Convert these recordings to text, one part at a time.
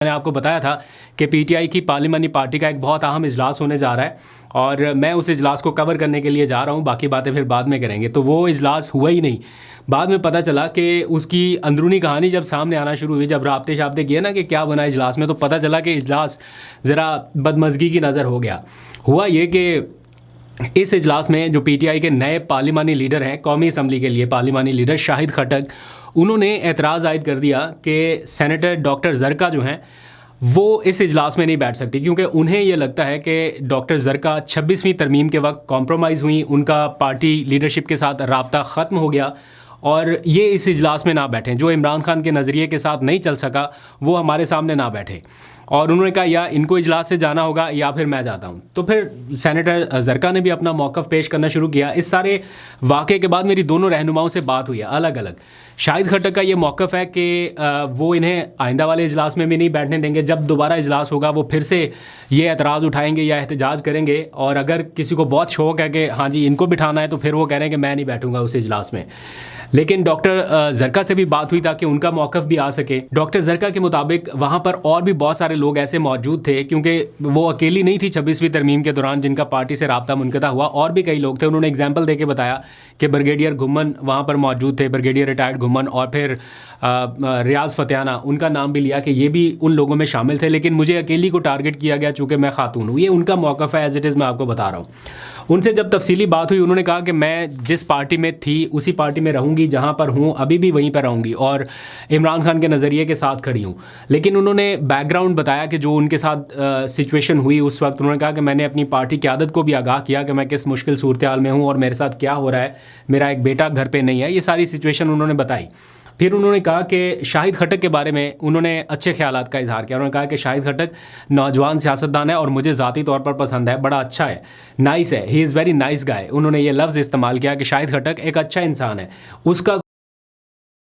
मैंने आपको बताया था कि पीटीआई की पार्लिमानी पार्टी का एक बहुत अहम इजलास होने जा रहा है और मैं उस इजलास को कवर करने के लिए जा रहा हूँ। बाकी बातें फिर बाद में करेंगे। तो वो इजलास हुआ ही नहीं। बाद में पता चला कि उसकी अंदरूनी कहानी जब सामने आना शुरू हुई, जब राब्ते शाब्ते किए ना कि क्या बना इजलास में, तो पता चला कि इजलास ज़रा बदमज़गी की नज़र हो गया। हुआ ये कि इस इजलास में जो पीटीआई के नए पार्लिमानी लीडर हैं, कौमी असम्बली के लिए पार्लिमानी लीडर शाहिद खट्टक, उन्होंने एतराज़ आयद कर दिया कि सेनेटर डॉक्टर ज़रका जो हैं वो इस इजलास में नहीं बैठ सकती, क्योंकि उन्हें ये लगता है कि डॉक्टर ज़रका 26वीं तरमीम के वक्त कॉम्प्रोमाइज़ हुई, उनका पार्टी लीडरशिप के साथ राब्ता ख़त्म हो गया और ये इस इजलास में ना बैठें। जो इमरान खान के नज़रिए के साथ नहीं चल सका वो हमारे सामने ना बैठे। और उन्होंने कहा या इनको इजलास से जाना होगा या फिर मैं जाता हूँ। तो फिर सेनेटर ज़रका ने भी अपना मौक़िफ़ पेश करना शुरू किया। इस सारे वाक़े के बाद मेरी दोनों रहनुमाओं से बात हुई है अलग अलग। शाहिद खट्टक का ये मौक़िफ़ है कि वो इन्हें आइंदा वाले इजलास में भी नहीं बैठने देंगे। जब दोबारा इजलास होगा वो फिर से ये एतराज़ उठाएंगे या एहतजाज करेंगे। और अगर किसी को बहुत शौक़ है कि हाँ जी इनको बिठाना है, तो फिर वो कह रहे हैं कि मैं नहीं बैठूंगा उस इजलास में। लेकिन डॉक्टर ज़रका से भी बात हुई ताकि उनका मौक़िफ़ भी आ सके। डॉक्टर ज़रका के मुताबिक वहाँ पर और भी बहुत सारे लोग ऐसे मौजूद थे, क्योंकि वो अकेली नहीं थी 26वीं तरमीम के दौरान जिनका पार्टी से राब्ता मुनक़ता हुआ, और भी कई लोग थे। उन्होंने एग्जाम्पल दे के बताया कि ब्रिगेडियर घुम्मन वहाँ पर मौजूद थे, ब्रिगेडियर रिटायर्ड घुम्मन, और फिर रियाज़ फ़तियाना, उनका नाम भी लिया कि ये भी उन लोगों में शामिल थे। लेकिन मुझे अकेली को टारगेट किया गया चूँकि मैं खातून हूँ। ये उनका मौक़िफ़ है, एज़ इट इज़ मैं आपको बता रहा हूँ। उनसे जब तफसीली बात हुई, उन्होंने कहा कि मैं जिस पार्टी में थी उसी पार्टी में रहूँगी, जहाँ पर हूँ अभी भी वहीं पर रहूँगी और इमरान खान के नज़रिए के साथ खड़ी हूँ। लेकिन उन्होंने बैकग्राउंड बताया कि जो उनके साथ सिचुएशन हुई उस वक्त। उन्होंने कहा कि मैंने अपनी पार्टी क़यादत को भी आगाह किया कि मैं किस मुश्किल सूरत हाल में हूँ और मेरे साथ क्या हो रहा है, मेरा एक बेटा घर पर नहीं है। ये सारी सिचुएशन उन्होंने बताई। फिर उन्होंने कहा कि शाहिद खट्टक के बारे में उन्होंने अच्छे ख्यालात का इजहार किया। उन्होंने कहा कि शाहिद खट्टक नौजवान सियासतदान है और मुझे ज़ाती तौर पर पसंद है, बड़ा अच्छा है, नाइस है, he is very nice guy. उन्होंने ये लफ्ज़ इस्तेमाल किया कि शाहिद खट्टक एक अच्छा इंसान है, उसका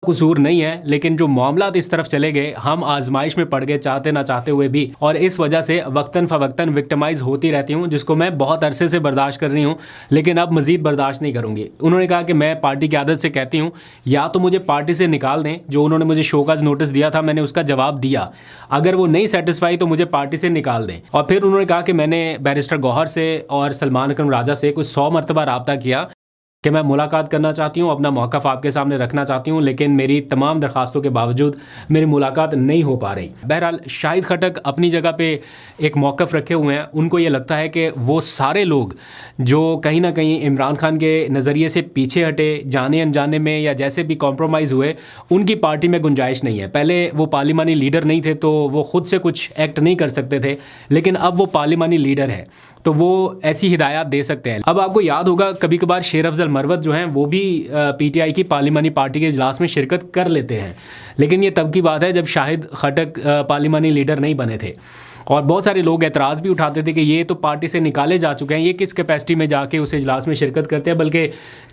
कसूर नहीं है। लेकिन जो मामलात इस तरफ चले गए, हम आजमाइश में पड़ गए चाहते ना चाहते हुए भी, और इस वजह से वक्तन फ़वक्तन विक्टिमाइज़ होती रहती हूँ, जिसको मैं बहुत अरसे से बर्दाश्त कर रही हूँ, लेकिन अब मज़ीद बर्दाश्त नहीं करूँगी। उन्होंने कहा कि मैं पार्टी की आदत से कहती हूँ या तो मुझे पार्टी से निकाल दें, जो उन्होंने मुझे शोकाज नोटिस दिया था मैंने उसका जवाब दिया, अगर वो नहीं सेटिस्फाई तो मुझे पार्टी से निकाल दें। और फिर उन्होंने कहा कि मैंने बैरिस्टर गौहर से और सलमान अकरम राजा से कुछ 100 मरतबा रब्ता किया कि मैं मुलाकात करना चाहती हूँ, अपना मौक़िफ़ आपके सामने रखना चाहती हूँ, लेकिन मेरी तमाम दरख्वास्तों के बावजूद मेरी मुलाकात नहीं हो पा रही। बहरहाल शाहिद खट्टक अपनी जगह पे एक मौक़िफ़ रखे हुए हैं। उनको ये लगता है कि वो सारे लोग जो कहीं ना कहीं इमरान खान के नज़रिए से पीछे हटे, जाने अनजाने में या जैसे भी कॉम्प्रोमाइज़ हुए, उनकी पार्टी में गुंजाइश नहीं है। पहले वो पार्लिमानी लीडर नहीं थे तो वो ख़ुद से कुछ एक्ट नहीं कर सकते थे, लेकिन अब वो पार्लिमानी लीडर है तो वो ऐसी हिदायत दे सकते हैं। अब आपको याद होगा कभी कभार शेर अफजल मरवत जो हैं वो भी पीटीआई की पार्लिमानी पार्टी के इजलास में शिरकत कर लेते हैं, लेकिन ये तब की बात है जब शाहिद खट्टक पार्लिमानी लीडर नहीं बने थे। और बहुत सारे लोग एतराज़ भी उठाते थे कि ये तो पार्टी से निकाले जा चुके हैं, ये किस कैपेसिटी में जाके उस इजलास में शिरकत करते हैं। बल्कि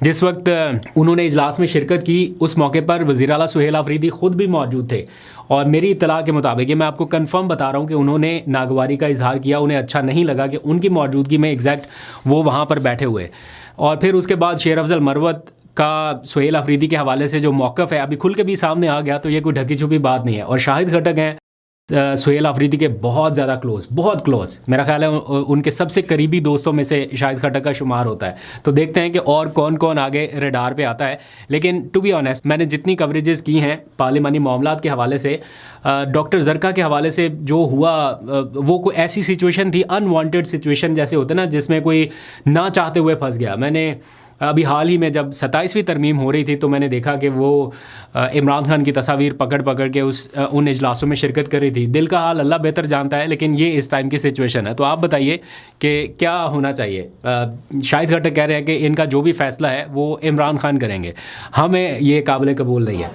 जिस वक्त उन्होंने इजलास में शिरकत की उस मौके पर वज़ीर आला सुहेल आफरीदी ख़ुद भी मौजूद थे, और मेरी इत्तला के मुताबिक, ये मैं आपको कंफर्म बता रहा हूँ कि उन्होंने नागवारी का इजहार किया, उन्हें अच्छा नहीं लगा कि उनकी मौजूदगी में एग्जैक्ट वो वहाँ पर बैठे हुए। और फिर उसके बाद शेर अफजल मरवत का सुहेल आफरीदी के हवाले से जो मौक़िफ़ है अभी खुल के भी सामने आ गया, तो ये कोई ढकी छुपी बात नहीं है। और शाहिद खट्टक हैं सुहेल आफरीदी के बहुत ज़्यादा बहुत क्लोज़, मेरा ख्याल है उनके सबसे करीबी दोस्तों में से शाहिद खट्टक का शुमार होता है। तो देखते हैं कि और कौन कौन आगे रडार पे आता है। लेकिन टू बी ऑनेस्ट, मैंने जितनी कवरेजेस की हैं पार्लिमानी मामलात के हवाले से, डॉक्टर ज़रका के हवाले से जो हुआ वो कोई ऐसी सिचुएशन थी, अनवांटेड सिचुएशन जैसे होते ना, जिसमें कोई ना चाहते हुए फंस गया। मैंने अभी हाल ही में जब 27वीं तरमीम हो रही थी तो मैंने देखा कि वो इमरान खान की तस्वीर पकड़ पकड़ के उन इजलासों में शिरकत कर रही थी। दिल का हाल अल्लाह बेहतर जानता है, लेकिन ये इस टाइम की सिचुएशन है। तो आप बताइए कि क्या होना चाहिए। शाहिद खट्टक कह रहे हैं कि इनका जो भी फ़ैसला है वो इमरान खान करेंगे, हमें ये काबिल कबूल नहीं है।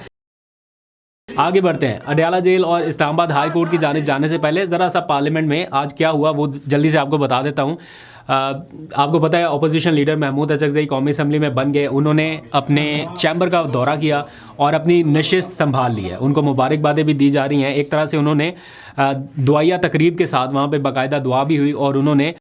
आगे बढ़ते हैं। अडयाला जेल और इस्लामाबाद हाई कोर्ट की जानिब जाने से पहले ज़रा सा पार्लियामेंट में आज क्या हुआ वो जल्दी से आपको बता देता हूँ। आपको पता है अपोजिशन लीडर महमूद अचकज़ई कौमी असम्बली में बन गए। उन्होंने अपने चैम्बर का दौरा किया और अपनी नशिस्त संभाल ली है। उनको मुबारकबादें भी दी जा रही हैं। एक तरह से उन्होंने दुआया तकरीब के साथ वहाँ पे बाकायदा दुआ भी हुई और उन्होंने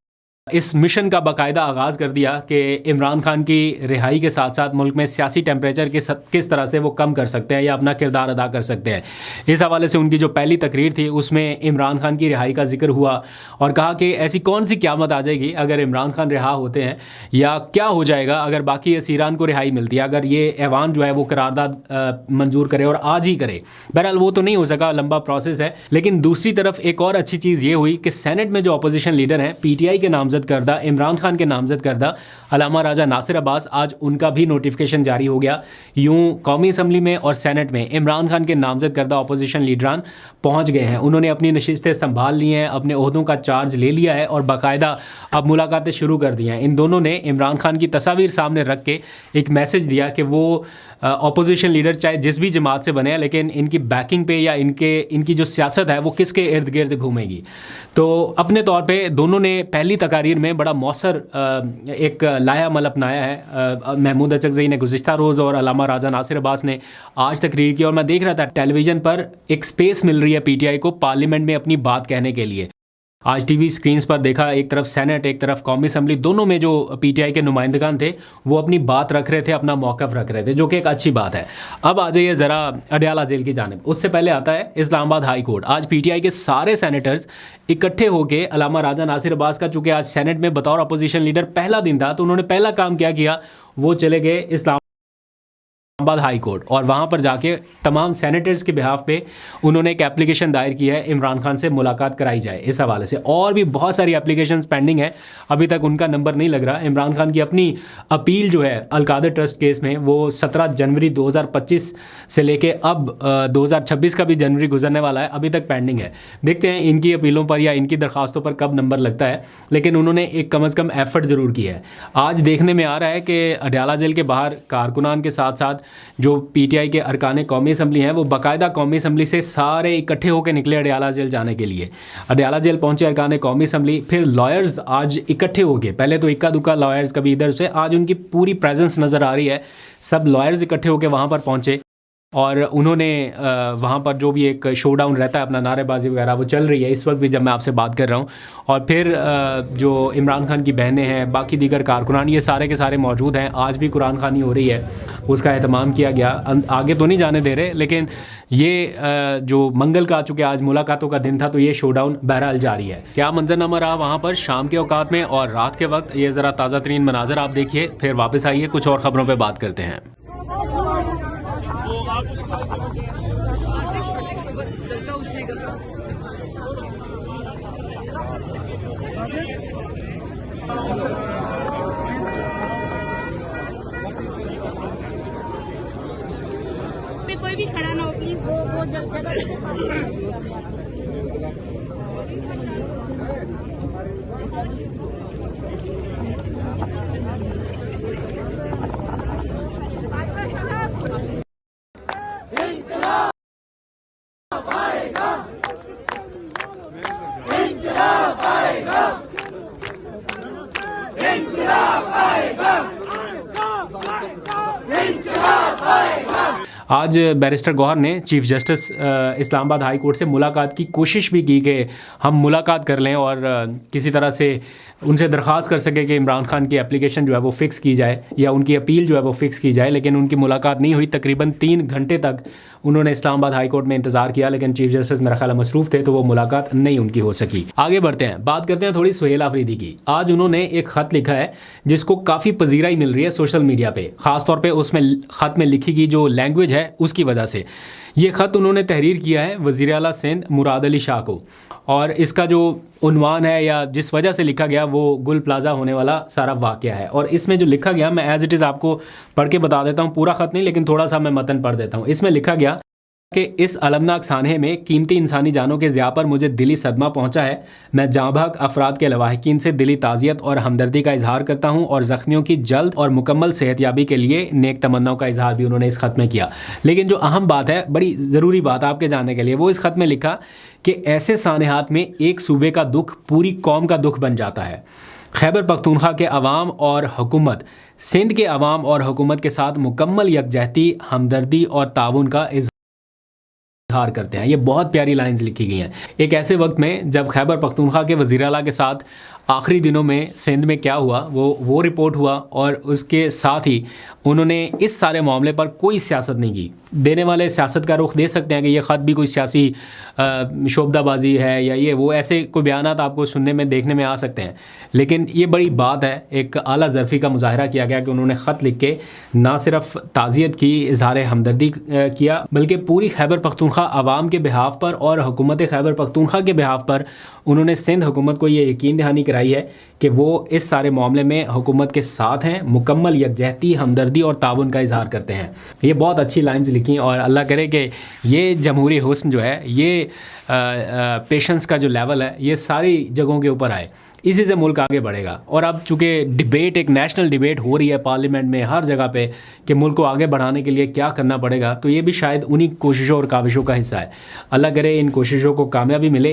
इस मिशन का बाकायदा आगाज़ कर दिया कि इमरान खान की रिहाई के साथ साथ मुल्क में सियासी टेम्परेचर किस तरह से वो कम कर सकते हैं या अपना किरदार अदा कर सकते हैं। इस हवाले से उनकी जो पहली तकरीर थी उसमें इमरान खान की रिहाई का जिक्र हुआ और कहा कि ऐसी कौन सी क़यामत आ जाएगी अगर इमरान खान रिहा होते हैं, या क्या हो जाएगा अगर बाकी असीरान को रिहाई मिलती है, अगर ये ऐवान जो है वो करारदाद मंजूर करे और आज ही करे। बहरहाल वो तो नहीं हो सका, लंबा प्रोसेस है। लेकिन दूसरी तरफ एक और अच्छी चीज़ ये हुई कि सेनेट में जो अपोजिशन लीडर हैं, PTI के नामजद करदा, इमरान खान के नामजद करदा अलामा राजा नासिर अब्बास, आज उनका भी नोटिफिकेशन जारी हो गया। यूं कौमी असम्बली में और सेनेट में इमरान खान के नामजद करदा अपोजिशन लीडरान पहुंच गए हैं। उन्होंने अपनी नशिस्तें संभाल ली हैं, अपने ओहदों का चार्ज ले लिया है और बाकायदा अब मुलाकातें शुरू कर दी हैं। इन दोनों ने इमरान खान की तस्वीर सामने रख के एक मैसेज दिया कि वो अपोजिशन लीडर चाहे जिस भी जमात से बने, लेकिन इनकी बैकिंग पे या इनकी जो सियासत है वो किसके इर्द गिर्द घूमेगी। तो अपने तौर पे दोनों ने पहली तकारीर में बड़ा मौसर एक लाया अमल अपनाया है। महमूद अचकज़ई ने गुज़िश्ता रोज़ और अलामा राजा नासिर अब्बास ने आज तकरीर की, और मैं देख रहा था टेलीविज़न पर एक स्पेस मिल रही है PTI को पार्लियामेंट में अपनी बात कहने के लिए। आज TV स्क्रीन्स पर देखा, एक तरफ सेनेट एक तरफ कौमी असम्बली, दोनों में जो PTI के नुमाइंदगान थे वो अपनी बात रख रहे थे, अपना मौक़िफ़ रख रहे थे, जो कि एक अच्छी बात है। अब आ जाइए ज़रा अडयाला जेल की जानिब। उससे पहले आता है इस्लामाबाद हाई कोर्ट। आज PTI के सारे सेनेटर्स इकट्ठे होकर अलामा राजा नासिर अब्बास का, चूँकि आज सेनेट में बतौर अपोजिशन लीडर पहला दिन था, तो उन्होंने पहला काम क्या किया, वो चले गए इस्लामाबाद हाई कोर्ट और वहाँ पर जाके तमाम सेनेटर्स के बिहाफ पे उन्होंने एक एप्लीकेशन दायर की है, इमरान खान से मुलाकात कराई जाए इस हवाले से। और भी बहुत सारी एप्लीकेशंस पेंडिंग है, अभी तक उनका नंबर नहीं लग रहा। इमरान खान की अपनी अपील जो है अलकादर ट्रस्ट केस में, वो 17 जनवरी 2025 से लेके अब 2026 का भी जनवरी गुजरने वाला है, अभी तक पेंडिंग है। देखते हैं इनकी अपीलों पर या इनकी दरख्वास्तों पर कब नंबर लगता है, लेकिन उन्होंने एक कम अज़ कम एफर्ट ज़रूर किया है। आज देखने में आ रहा है कि अडयाला जेल के बाहर कारकुनान के साथ साथ जो PTI के अरकान कौमी असम्बली हैं वो बाकायदा कौमी असम्बली से सारे इकट्ठे होकर निकले अडयाला जेल जाने के लिए। अडयाला जेल पहुंचे अरकान कौमी असम्बली, फिर लॉयर्स आज इकट्ठे हो गए। पहले तो इक्का दुक्का लॉयर्स कभी इधर से, आज उनकी पूरी प्रेजेंस नज़र आ रही है। सब लॉयर्स इकट्ठे होकर वहाँ पर पहुँचे और उन्होंने वहाँ पर जो भी एक शो डाउन रहता है, अपना नारेबाजी वगैरह वो चल रही है इस वक्त भी जब मैं आपसे बात कर रहा हूँ। और फिर जो इमरान खान की बहनें हैं, बाकी दीगर कारकुनान, ये सारे के सारे मौजूद हैं। आज भी कुरान खानी हो रही है, उसका एहतमाम किया गया। आगे तो नहीं जाने दे रहे, लेकिन ये जो मंगल का, चूँकि आज मुलाकातों का दिन था, तो ये शो डाउन बहरहाल जारी है। क्या मंजरनामा रहा वहाँ पर शाम के औकात में और रात के वक्त, ये ज़रा ताज़ा तरीन मनाजर आप देखिए, फिर वापस आइए कुछ और ख़बरों पर बात करते हैं। कोई भी खड़ा ना हो प्लीज, वो जगह आज बैरिस्टर गौहर ने chief justice Islamabad high court से मुलाकात की कोशिश भी की कि हम मुलाकात कर लें और किसी तरह से उनसे दरख्वास्त कर सके कि इमरान खान की एप्लीकेशन जो है वो फ़िक्स की जाए या उनकी अपील जो है वो फ़िक्स की जाए, लेकिन उनकी मुलाकात नहीं हुई। तकरीबन 3 घंटे तक उन्होंने इस्लामाबाद हाई कोर्ट में इंतज़ार किया, लेकिन चीफ जस्टिस मेरा ख्याल मसरूफ़ थे, तो वो मुलाकात नहीं उनकी हो सकी। आगे बढ़ते हैं, बात करते हैं थोड़ी सुहेल आफरीदी की। आज उन्होंने एक ख़त लिखा है जिसको काफ़ी पजीराई मिल रही है सोशल मीडिया पर, ख़ासतौर पर उसमें ख़त में लिखी गई जो लैंग्वेज है उसकी वजह से। ये ख़त उन्होंने तहरीर किया है वज़ीर आला सिंध मुराद अली शाह को, और इसका जो उन्वान है या जिस वजह से लिखा गया वो गुल प्लाजा होने वाला सारा वाक़या है। और इसमें जो लिखा गया, मैं एज़ इट इज़ आपको पढ़ के बता देता हूँ, पूरा ख़त नहीं लेकिन थोड़ा सा मैं मतन पढ़ देता हूँ। इसमें लिखा गया कि इस अलमनाक सानहे में कीमती इंसानी जानों के ज़िया पर मुझे दिली सदमा पहुँचा है। मैं जाँबाग अफराद के लवाहिकीन से दिली ताज़ियत और हमदर्दी का इजहार करता हूँ और ज़ख्मियों की जल्द और मुकम्मल सेहतयाबी के लिए नेक तमन्नाओं का इजहार भी उन्होंने इस ख़त में किया। लेकिन जो अहम बात है, बड़ी ज़रूरी बात आपके जानने के लिए, वो इस ख़त में लिखा कि ऐसे सानहात में एक सूबे का दुख पूरी कौम का दुख बन जाता है। खैबर पख्तूनख्वा के अवाम और हुकूमत सिंध के अवाम और हुकूमत के साथ मुकम्मल यकजहती, हमदर्दी और ताउन का इजहार करते हैं। ये बहुत प्यारी लाइंस लिखी गई हैं एक ऐसे वक्त में जब खैबर पख्तूनख्वा के वज़ीर आला के साथ आखिरी दिनों में सिंध में क्या हुआ वो रिपोर्ट हुआ, और उसके साथ ही उन्होंने इस सारे मामले पर कोई सियासत नहीं की। देने वाले सियासत का रुख दे सकते हैं कि ये ख़त भी कोई सियासी शोबदाबाजी है या ये वो, ऐसे कोई बयानात आपको सुनने में देखने में आ सकते हैं, लेकिन ये बड़ी बात है। एक आला ज़रफ़ी का मुज़ाहरा किया गया कि उन्होंने ख़त लिख के ना सिर्फ ताज़ियत की, इज़हार हमदर्दी किया, बल्कि पूरी खैबर पख्तूनख्वा आवाम के बिहाफ पर और हुकूमत खैबर पख्तूनख्वा के बिहाफ पर उन्होंने सिंध हुकूमत को ये यकीन दहानी कराई है कि वो इस सारे मामले में हुकूमत के साथ हैं, मुकम्मल यकजहती, हमदर्दी और ताउन का इजहार करते हैं। ये बहुत अच्छी लाइन्स लिखी, और अल्लाह करे कि ये जमहूरी हुस्न जो है, ये पेशेंस का जो लेवल है, ये सारी जगहों के ऊपर आए, इसी से मुल्क आगे बढ़ेगा। और अब चूँकि डिबेट, एक नेशनल डिबेट हो रही है पार्लियामेंट में, हर जगह पे, कि मुल्क को आगे बढ़ाने के लिए क्या करना पड़ेगा, तो ये भी शायद उन्हीं कोशिशों और काविशों का हिस्सा है। अल्लाह करे इन कोशिशों को कामयाबी मिले।